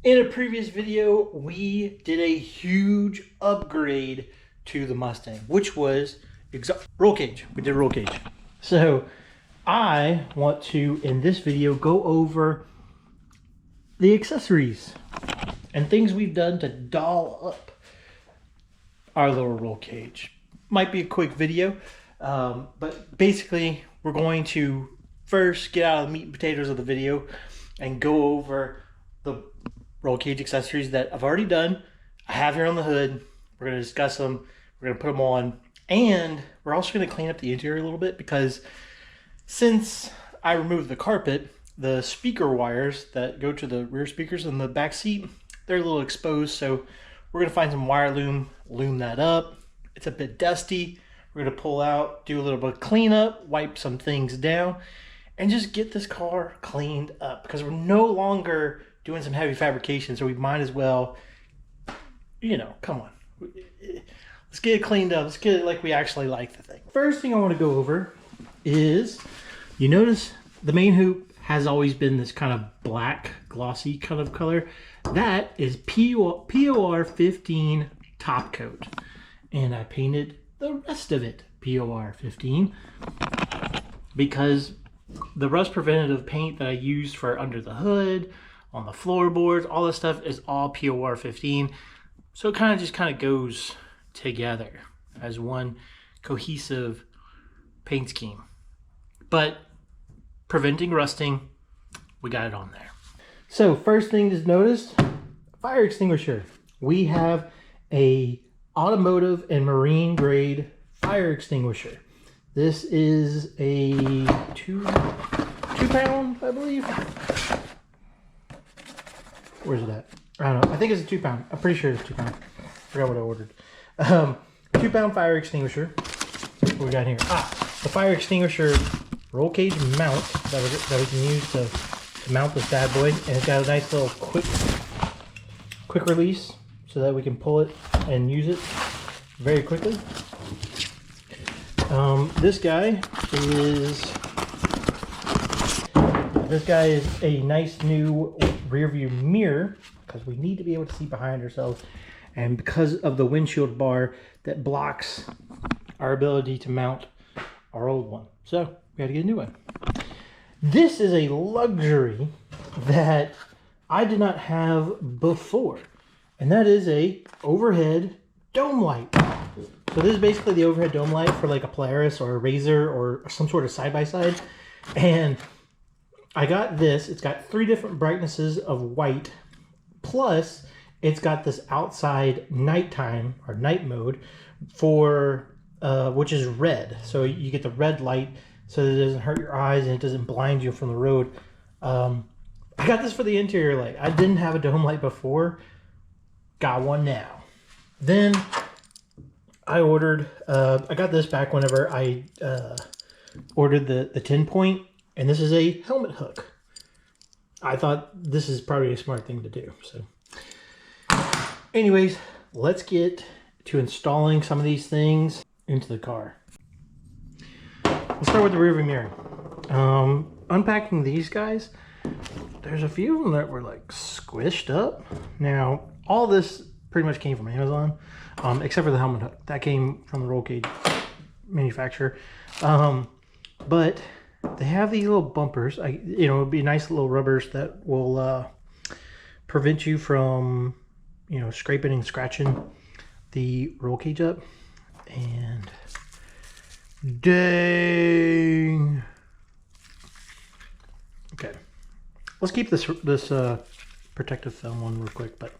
In a previous video, we did a huge upgrade to the Mustang, which was roll cage. We did roll cage. So I want to, in this video, go over the accessories and things we've done to doll up our little roll cage. Might be a quick video, but basically we're going to first get out of the meat and potatoes of the video and go over the roll cage accessories that I've already done. I have here on the hood. We're going to discuss them. We're going to put them on. And we're also going to clean up the interior a little bit because since I removed the carpet, the speaker wires that go to the rear speakers in the back seat, they're a little exposed. So we're going to find some wire loom that up. It's a bit dusty. We're going to pull out, do a little bit of cleanup, wipe some things down, and just get this car cleaned up because we're no longer doing some heavy fabrication, so we might as well, you know, come on. Let's get it cleaned up. Let's get it like we actually like the thing. First thing I want to go over is, you notice the main hoop has always been this kind of black, glossy kind of color. That is POR 15 top coat. And I painted the rest of it POR 15 because the rust preventative paint that I used for under the hood, on the floorboards, all this stuff is all POR 15. So it kind of goes together as one cohesive paint scheme. But preventing rusting, we got it on there. So first thing to notice, fire extinguisher. We have a automotive and marine grade fire extinguisher. This is a two pound, I believe. Where's it at? I don't know. I think it's a 2 pound. I'm pretty sure it's 2 pound. I forgot what I ordered. 2 pound fire extinguisher. What we got here? The fire extinguisher roll cage mount that we can use to mount this bad boy, and it's got a nice little quick release so that we can pull it and use it very quickly. This guy is a nice new rear view mirror because we need to be able to see behind ourselves, and because of the windshield bar that blocks our ability to mount our old one. So we had to get a new one. This is a luxury that I did not have before, and that is a overhead dome light. So this is basically the overhead dome light for like a Polaris or a Razor or some sort of side-by-side. And I got this. It's got 3 different brightnesses of white, plus it's got this outside nighttime or night mode for which is red. So you get the red light so that it doesn't hurt your eyes and it doesn't blind you from the road. I got this for the interior light. I didn't have a dome light before. Got one now. Then I ordered, I got this back whenever I ordered the 10-point, and this is a helmet hook. I thought this is probably a smart thing to do. So anyways, let's get to installing some of these things into the car. Let's start with the rearview mirror. Unpacking these guys, there's a few of them that were like squished up. Now, all this pretty much came from Amazon, except for the helmet hook. That came from the roll cage manufacturer. But they have these little bumpers. It'd be nice little rubbers that will prevent you from, scraping and scratching the roll cage up. And dang. Okay, let's keep this protective film on real quick, but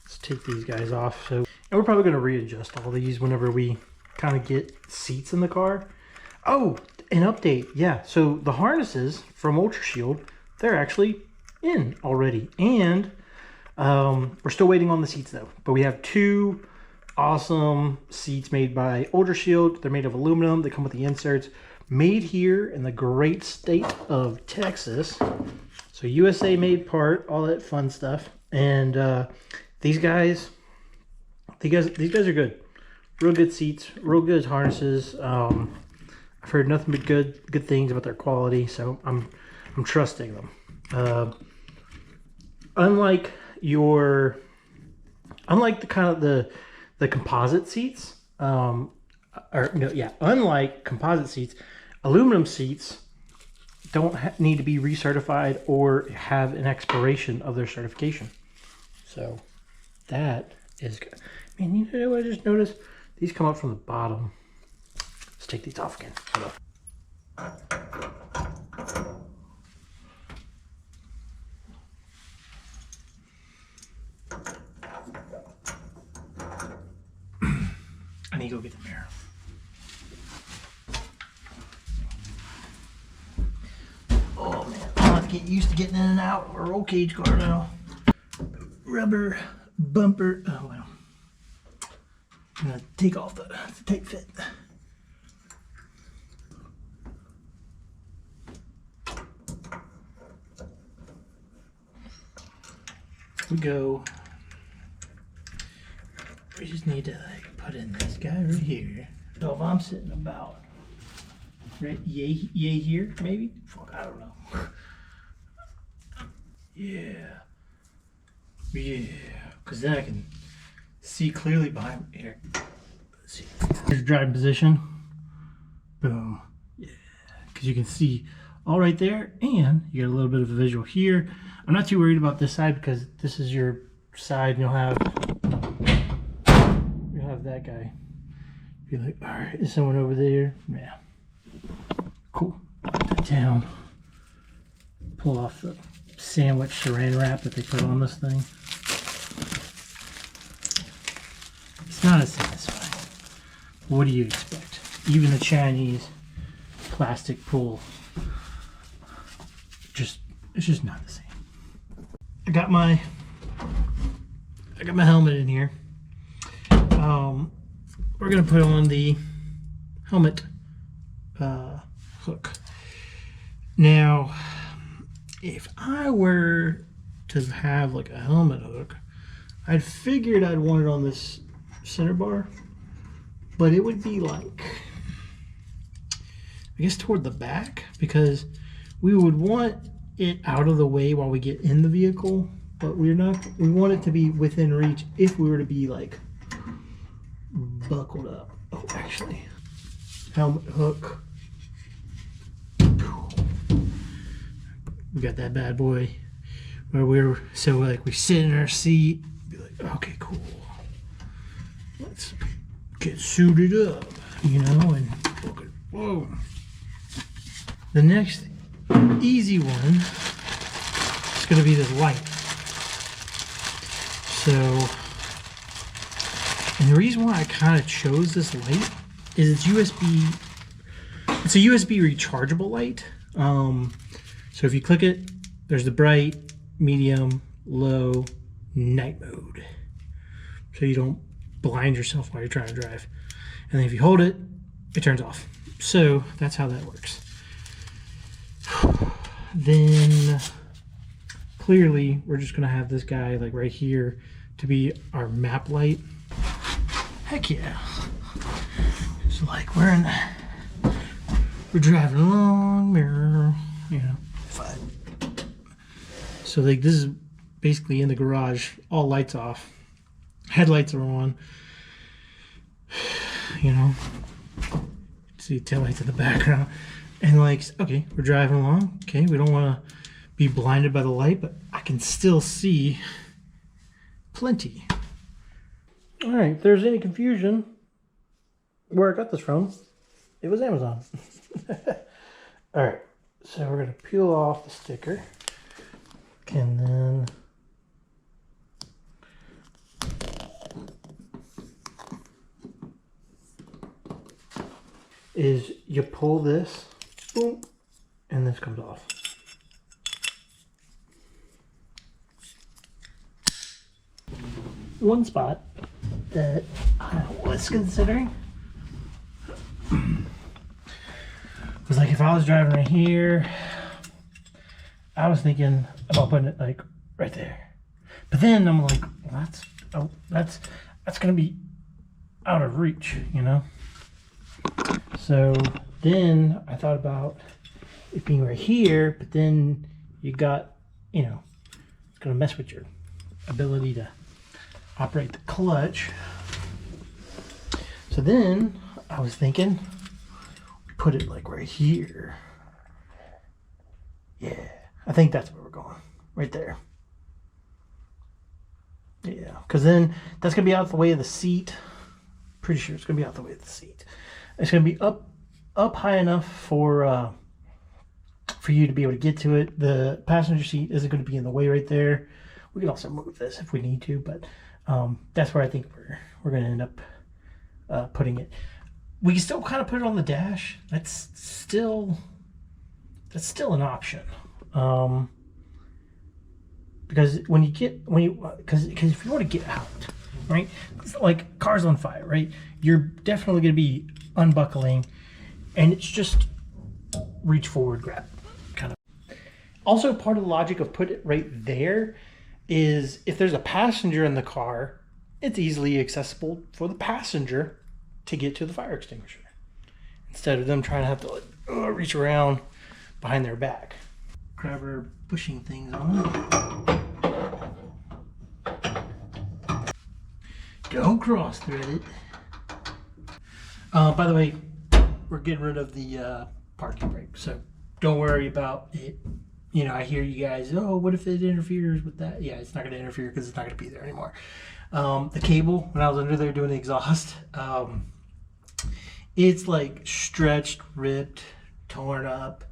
let's take these guys off. So, and we're probably going to readjust all these whenever we kind of get seats in the car. Oh, an update. Yeah, so the harnesses from Ultrashield, they're actually in already. And we're still waiting on the seats though. But we have 2 awesome seats made by Ultrashield. They're made of aluminum. They come with the inserts. Made here in the great state of Texas. So USA made part, all that fun stuff. And these guys are good. Real good seats, real good harnesses. I've heard nothing but good things about their quality, so I'm trusting them. Unlike unlike the kind of the composite seats, unlike composite seats, aluminum seats don't need to be recertified or have an expiration of their certification. So that is good. Man, you know what I just noticed? These come up from the bottom. Let's take these off again. Hold on. I need to go get the mirror. Oh man, I'll have to get used to getting in and out of a roll cage car now. Rubber bumper. Oh well. I'm gonna take off the tight fit. We go. We just need to like put in this guy right here. So if I'm sitting about right yay here, maybe? Fuck, I don't know. Yeah. Because then I can see clearly behind me. Here. Let's see. Here's driving position. Boom. Yeah. Because you can see all right there, and you get a little bit of a visual here. I'm not too worried about this side because this is your side, and you'll have that guy. Be like, all right, is someone over there? Yeah. Cool. Put that down. Pull off the sandwich saran wrap that they put on this thing. It's not as satisfying. What do you expect? Even the Chinese plastic pool, it's just not the same. I got my helmet in here. We're gonna put on the helmet hook. Now, if I were to have like a helmet hook, I'd figured I'd want it on this center bar, but it would be like, I guess toward the back, because we would want it out of the way while we get in the vehicle, but we want it to be within reach if we were to be like buckled up. Oh, actually, helmet hook. We got that bad boy where we're we sit in our seat, be like, okay, cool. Let's get suited up, you know, and whoa. The next easy one is going to be this light. So, and the reason why I kind of chose this light is it's USB. It's a USB rechargeable light. So if you click it, there's the bright, medium, low, night mode. So you don't blind yourself while you're trying to drive. And then if you hold it, it turns off. So that's how that works. Then clearly we're just gonna have this guy like right here to be our map light. Heck yeah. So like we're driving along, mirror, you know, fun. So like this is basically in the garage, all lights off, headlights are on, you know, see taillights in the background, and like, okay, we're driving along, okay, we don't want to be blinded by the light, but I can still see plenty. All right, if there's any confusion where I got this from, it was Amazon. All right, so we're gonna peel off the sticker, and then is you pull this, boom, and this comes off. One spot that I was considering was like if I was driving right here, I was thinking about putting it like right there. But then I'm like, well, that's gonna be out of reach, you know? So then I thought about it being right here, but then you got, you know, it's gonna mess with your ability to operate the clutch. So then I was thinking, put it like right here. Yeah, I think that's where we're going, right there. Yeah, because then that's gonna be out the way of the seat. Pretty sure it's gonna be out the way of the seat. It's gonna be up high enough for you to be able to get to it. The passenger seat isn't going to be in the way right there. We can also move this if we need to, but that's where I think we're going to end up putting it. We can still kind of put it on the dash. That's still an option. Because if you want to get out, right? It's like cars on fire, right? You're definitely going to be unbuckling, and it's just reach forward, grab, kind of. Also, part of the logic of put it right there is if there's a passenger in the car, it's easily accessible for the passenger to get to the fire extinguisher instead of them trying to have to reach around behind their back. Grab our bushing things on. Don't cross thread it. By the way, we're getting rid of the parking brake, so don't worry about it. You know, I hear you guys, oh, what if it interferes with that? Yeah, it's not going to interfere because it's not going to be there anymore. The cable, when I was under there doing the exhaust, it's like stretched, ripped, torn up,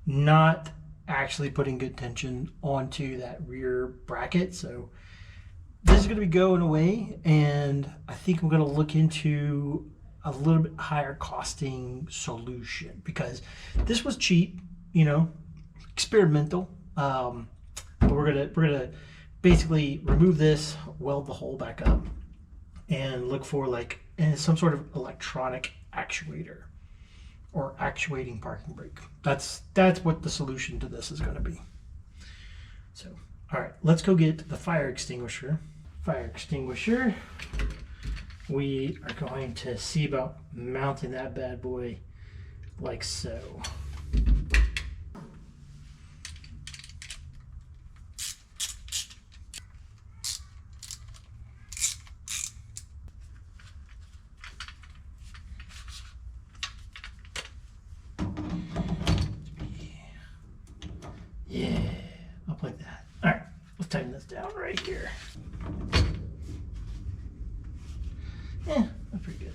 not actually putting good tension onto that rear bracket. So this is going to be going away, and I think I'm going to look into a little bit higher costing solution, because this was cheap, you know, experimental. But we're gonna basically remove this, weld the hole back up, and look for like some sort of electronic actuator or actuating parking brake. That's what the solution to this is going to be. So, all right, let's go get the fire extinguisher. We are going to see about mounting that bad boy like so. Yeah, up like that. All right, let's tighten this down right here. Yeah, that's pretty good.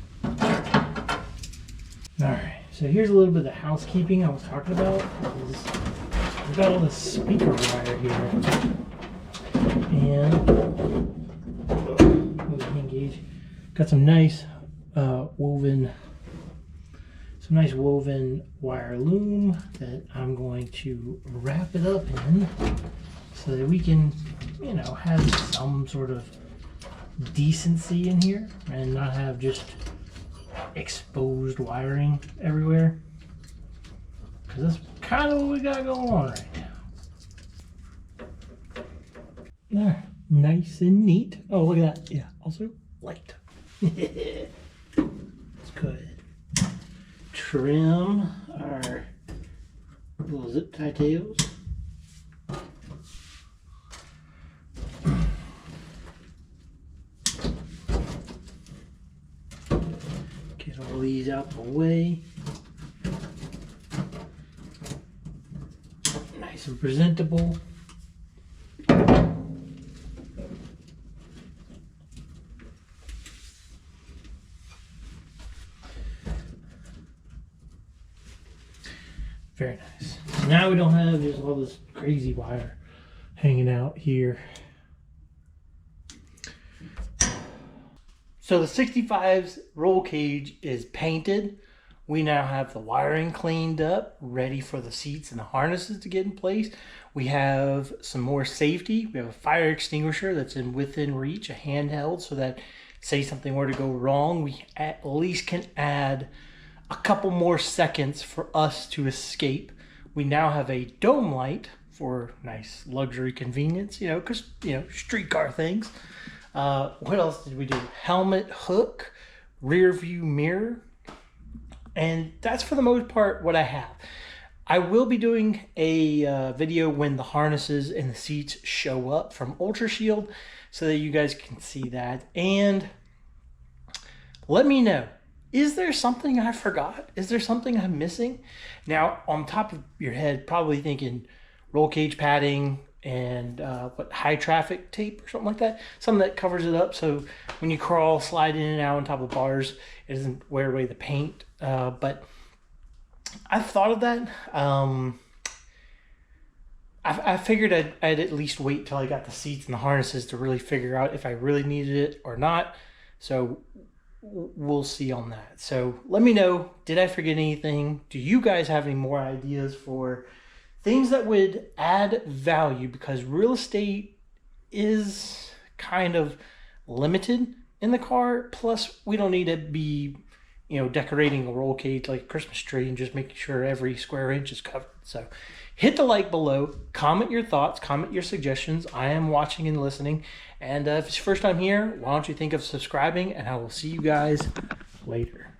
All right, so here's a little bit of the housekeeping I was talking about. We've got all this speaker wire here, and engage. Got some nice woven wire loom that I'm going to wrap it up in, so that we can, you know, have some sort of decency in here and not have just exposed wiring everywhere, because that's kind of what we got going on right now. There, nice and neat. Oh, look at that. Yeah, also light. It's good. Trim our little zip tie tails. Get all these out the way. Nice and presentable. Very nice. So now we don't have just all this crazy wire hanging out here. So the 65's roll cage is painted. We now have the wiring cleaned up, ready for the seats and the harnesses to get in place. We have some more safety. We have a fire extinguisher that's within reach, a handheld, so that say something were to go wrong, we at least can add a couple more seconds for us to escape. We now have a dome light for nice luxury convenience, you know, because, you know, streetcar things. What else did we do? Helmet hook, rear view mirror, and that's for the most part what I have. I will be doing a video when the harnesses and the seats show up from Ultrashield. so that you guys can see that. And let me know, is there something I forgot? Is there something I'm missing? Now, on top of your head, probably thinking roll cage padding and high traffic tape or something like that. Something that covers it up so when you crawl, slide in and out on top of bars, it doesn't wear away the paint. But I've thought of that. I figured I'd at least wait till I got the seats and the harnesses to really figure out if I really needed it or not. So we'll see on that. So let me know, did I forget anything? Do you guys have any more ideas for things that would add value? Because real estate is kind of limited in the car. Plus, we don't need to be, decorating a roll cage like a Christmas tree and just making sure every square inch is covered. So hit the like below, comment your thoughts, comment your suggestions. I am watching and listening. And if it's your first time here, why don't you think of subscribing, and I will see you guys later.